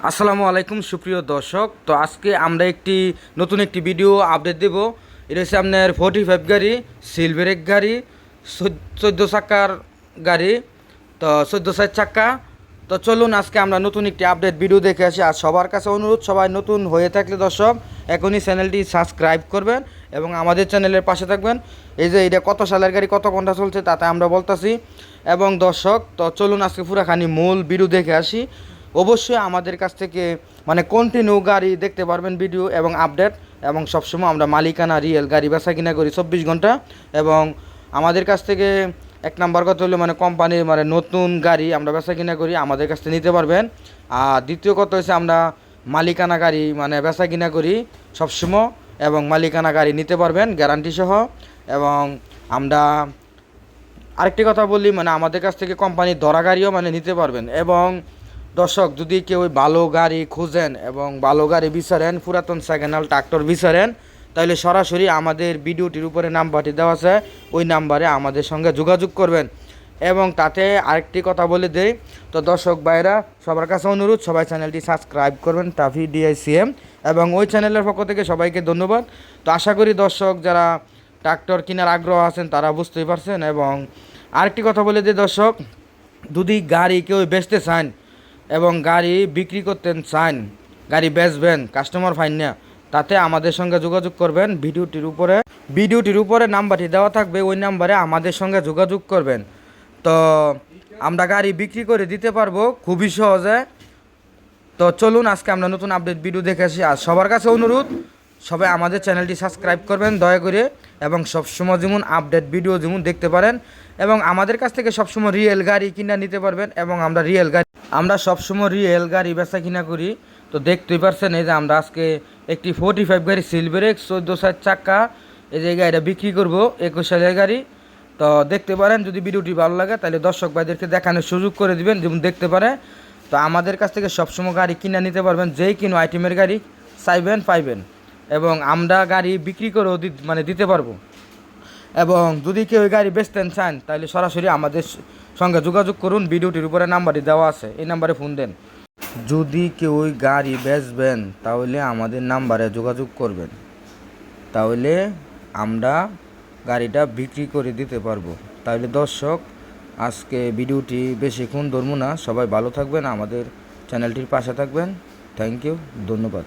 আসসালামু আলাইকুম সুপ্রিয় দর্শক। তো আজকে আমরা নতুন একটি ভিডিও আপডেট দেব। এটা হচ্ছে আপনার 45 গাড়ি, সিলভারেক গাড়ি, 14 চাকার গাড়ি, তো 14 চাকা। তো চলুন আজকে আমরা নতুন একটি আপডেট ভিডিও দেখে আসি। আর সবার কাছে অনুরোধ, সবাই নতুন হয়ে থাকলে দর্শক এখনই চ্যানেলটি সাবস্ক্রাইব করবেন এবং আমাদের চ্যানেলের পাশে থাকবেন। এই যে এটা কত সালের গাড়ি, কত ঘন্টা চলছে তাতে আমরা বলতেছি। এবং দর্শক, তো চলুন আজকে পুরাখানি মূল ভিডিও দেখে আসি। অবশ্যই আমাদের কাছ থেকে কন্টিনিউ গাড়ি দেখতে পারবেন ভিডিও এবং আপডেট, এবং সবসময় আমরা মালিকানা রিয়েল গাড়ি বেচা কিনা করি 24 ঘন্টা। এবং আমাদের কাছ থেকে এক নাম্বার কথা হলো কোম্পানির নতুন গাড়ি আমরা বেচা কিনা করি, আমাদের কাছ থেকে নিতে পারবেন। আর দ্বিতীয় কথা হচ্ছে আমরা মালিকানা গাড়ি বেচা কিনা করি সবসময়, এবং মালিকানা গাড়ি নিতে পারবেন গ্যারান্টি সহ। এবং আমরা আরেকটি কথা বলি, আমাদের কাছ থেকে কোম্পানির ধরা গাড়িও নিতে পারবেন। এবং দর্শক, যদি কেউ ভালো গাড়ি খুঁজেন এবং ভালো গাড়ি বিচারেন, পুরাতন সেকেন্ড হ্যান্ড ট্রাক্টর বিচারেন, তাহলে সরাসরি আমাদের ভিডিওটির উপরে নাম্বারটি দেওয়া আছে, ওই নাম্বারে আমাদের সঙ্গে যোগাযোগ করবেন। এবং তাতে আরেকটি কথা বলে দেই, তো দর্শক ভাইরা সবার কাছে অনুরোধ, সবাই চ্যানেলটি সাবস্ক্রাইব করবেন টাফি ডিআইসিএম, এবং ওই চ্যানেলের পক্ষ থেকে সবাইকে ধন্যবাদ। তো আশা করি দর্শক যারা ট্রাক্টর কেনার আগ্রহ আছেন তারা বুঝতেই পারছেন। এবং আরেকটি কথা বলে দিই দর্শক, যদি গাড়ি কেউ বেচতে চান এবং গাড়ি বিক্রি করতে চান, গাড়ি বেচবেন, কাস্টমার ফাইন না, তাতে আমাদের সঙ্গে যোগাযোগ করবেন। ভিডিওটির উপরে নাম্বারটি দেওয়া থাকবে, ওই নাম্বারে আমাদের সঙ্গে যোগাযোগ করবেন। তো আমরা গাড়ি বিক্রি করে দিতে পারবো খুবই সহজে। তো চলুন আজকে আমরা নতুন আপডেট ভিডিও দেখে আসি। আর সবার কাছে অনুরোধ, সবাই আমাদের চ্যানেলটি সাবস্ক্রাইব করবেন দয়া করে, এবং সবসময় যেমন আপডেট ভিডিও যেমন দেখতে পারেন। এবং আমাদের কাছ থেকে সবসময় রিয়েল গাড়ি কিনা নিতে পারবেন। এবং আমরা সবসময় রিয়েল গাড়ি বেচা কিনা করি। তো দেখতেই পারছেন, এই যে আমরা আজকে একটি 45 গাড়ি সিলভারেক 14 চাকা, এই যে গাড়িটা বিক্রি করবো 21 সালের গাড়ি। তো দেখতে পারেন, যদি ভিডিওটি ভালো লাগে তাহলে দর্শক ভাইদেরকে দেখানোর সুযোগ করে দিবেন, যেমন দেখতে পারে। তো আমাদের কাছ থেকে সবসময় গাড়ি কিনা নিতে পারবেন, যেই কিনো আইটেমের গাড়ি চাইবেন পাইবেন। এবং আমরা গাড়ি বিক্রি করেও দিতে পারবো। এবং যদি কেউ গাড়ি বেচতেন চান, তাহলে সরাসরি আমাদের সঙ্গে যোগাযোগ করুন। ভিডিওটির উপরে নাম্বারটি দেওয়া আছে, এই নাম্বারে ফোন দেন। যদি কেউ গাড়ি বেচবেন তাহলে আমাদের নাম্বারে যোগাযোগ করবেন, তাহলে আমরা গাড়িটা বিক্রি করে দিতে পারবো। তাহলে দর্শক, আজকে ভিডিওটি বেশিক্ষণ ধরবো না, সবাই ভালো থাকবেন, আমাদের চ্যানেলটির পাশে থাকবেন। থ্যাংক ইউ, ধন্যবাদ।